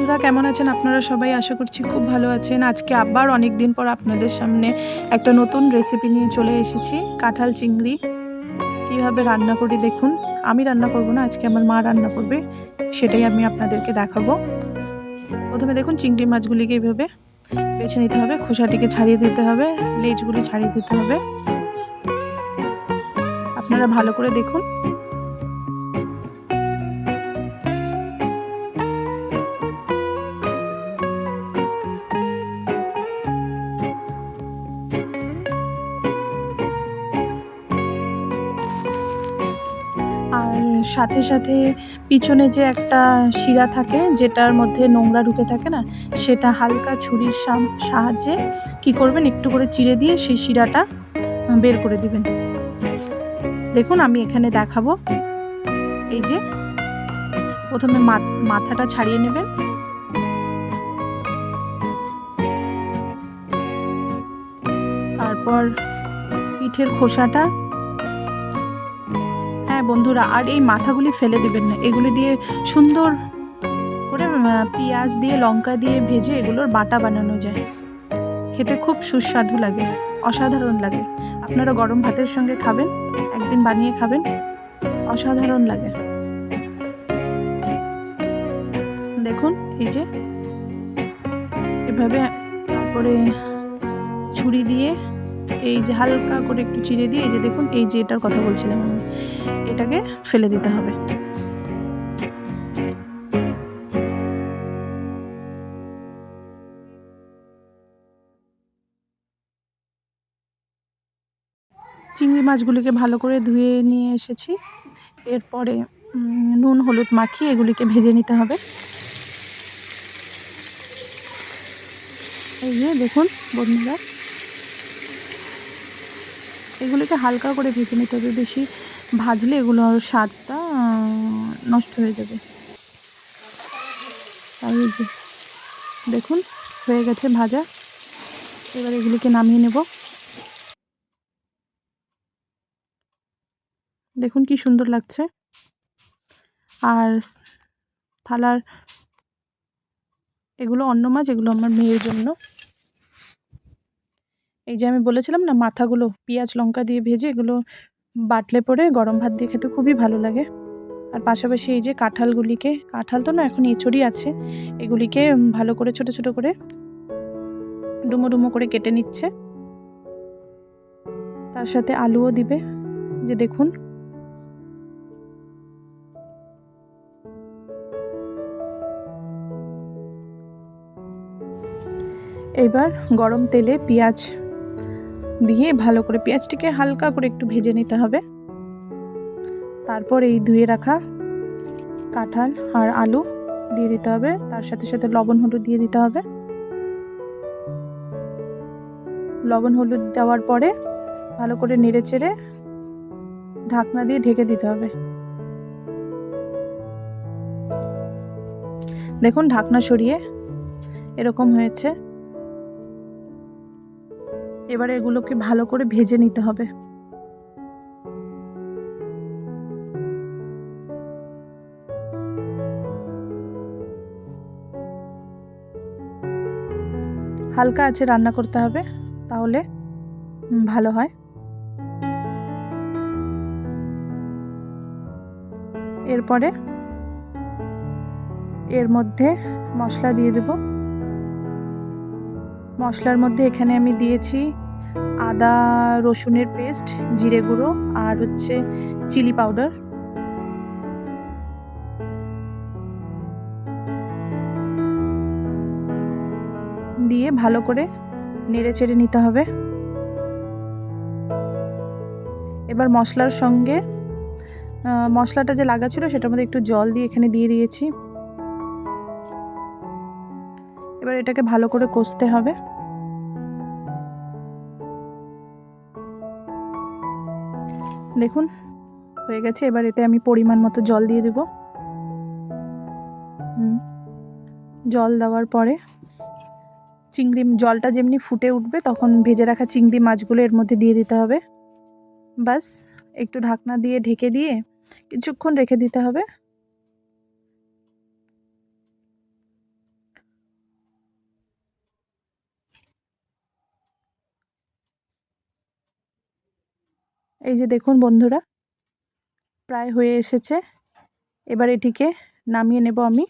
বন্ধুরা কেমন আছেন আপনারা সবাই? আশা করছি খুব ভালো আছেন। আজকে আবার অনেক দিন পর আপনাদের সামনে একটা নতুন রেসিপি নিয়ে চলে এসেছি। কাঁঠাল চিংড়ি কিভাবে রান্না করি দেখুন। আমি রান্না করব না, আজকে আমার মা রান্না করবে, সেটাই আমি আপনাদেরকে দেখাবো। প্রথমে দেখুন চিংড়ি মাছগুলিকে এইভাবে বেছে নিতে হবে, খোসাটিকে ছাড়িয়ে দিতে হবে, লেজগুলি ছাড়িয়ে দিতে হবে। আপনারা ভালো করে দেখুন। আর সাথে সাথে পিছনে যে একটা শিরা থাকে যেটার মধ্যে নোংরা ঢুকে থাকে না, সেটা হালকা ছুরির সাহায্যে কি করবেন, একটু করে চিড়ে দিয়ে সেই শিরাটা বের করে দিবেন। দেখুন আমি এখানে দেখাবো। এই যে প্রথমে মাথাটা ছাড়িয়ে নেবেন, তারপর পিঠের খোসাটা। হ্যাঁ বন্ধুরা, আর এই মাথাগুলি ফেলে দিবেন না, এগুলি দিয়ে সুন্দর করে পেঁয়াজ দিয়ে লঙ্কা দিয়ে ভেজে এগুলোর বাটা বানানো যায়। খেতে খুব সুস্বাদু লাগে, অসাধারণ লাগে। আপনারা গরম ভাতের সঙ্গে খাবেন, একদিন বানিয়ে খাবেন, অসাধারণ লাগে। দেখুন এই যে এভাবে, তারপরে ছুরি দিয়ে এই যে হালকা করে একটু চিড়ে দিয়ে, এই যে দেখুন, এই যে এটার কথা বলছিলাম আমি, এটাকে ফেলে দিতে হবে। চিংড়ি মাছগুলিকে ভালো করে ধুয়ে নিয়ে এসেছি। এরপরে নুন হলুদ মাখিয়ে এগুলিকে ভেজে নিতে হবে। এই যে দেখুন বন্ধুরা, এগুলিকে হালকা করে ভেজে নিতে হবে, বেশি ভাজলে এগুলোর স্বাদটা নষ্ট হয়ে যাবে। তাই এই যে দেখুন হয়ে গেছে ভাজা। এবার এগুলিকে নামিয়ে নেব। দেখুন কি সুন্দর লাগছে। আর থালার এগুলো অন্য মাছ, এগুলো আমার মেয়ের জন্য। এই যে আমি বলেছিলাম না, মাথাগুলো পেঁয়াজ লঙ্কা দিয়ে ভেজে এগুলো বাটলে পরে গরম ভাত দিয়ে খেতে খুবই ভালো লাগে। আর পাশাপাশি এই যে কাঁঠালগুলিকে, কাঁঠাল তো না, এখন এঁচড়ই আছে, এগুলিকে ভালো করে ছোট ছোট করে ডুমো ডুমো করে কেটে নিচ্ছে। তার সাথে আলুও দিবে, যে দেখুন। এবার গরম তেলে পেঁয়াজ দিয়ে ভালো করে পেঁয়াজটিকে হালকা করে একটু ভেজে নিতে হবে। তারপর এই ধুয়ে রাখা কাঁঠাল আর আলু দিয়ে দিতে হবে, তার সাথে সাথে লবণ হলুদ দিয়ে দিতে হবে। লবণ হলুদ দেওয়ার পরে ভালো করে নেড়ে চেড়ে ঢাকনা দিয়ে ঢেকে দিতে হবে। দেখুন ঢাকনা সরিয়ে এরকম হয়েছে। এবারে এগুলোকে ভালো করে ভেজে নিতে হবে। হালকা আঁচে রান্না করতে হবে, তাহলে ভালো হয়। এরপরে এর মধ্যে মশলা দিয়ে দেব। মশলার মধ্যে এখানে আমি দিয়েছি আদা রসুনের পেস্ট, জিরে গুঁড়ো, আর হচ্ছে চিলি পাউডার। দিয়ে ভালো করে নেড়ে চেড়ে নিতে হবে। এবার মশলার সঙ্গে মশলাটা যে লাগা ছিল সেটার মধ্যে একটু জল দিয়ে এখানে দিয়ে দিয়েছি। এবার এটাকে ভালো করে কষতে হবে। দেখুন হয়ে গেছে। এবার এতে আমি পরিমাণ মতো জল দিয়ে দেব। জল দেওয়ার পরে জলটা যেমনি ফুটে উঠবে তখন ভেজে রাখা চিংড়ি মাছগুলো এর মধ্যে দিয়ে দিতে হবে। বাস একটু ঢাকনা দিয়ে ঢেকে দিয়ে কিছুক্ষণ রেখে দিতে হবে। এই যে দেখুন বন্ধুরা, প্রায় হয়ে এসেছে। এবার এটিকে নামিয়ে নেব আমি।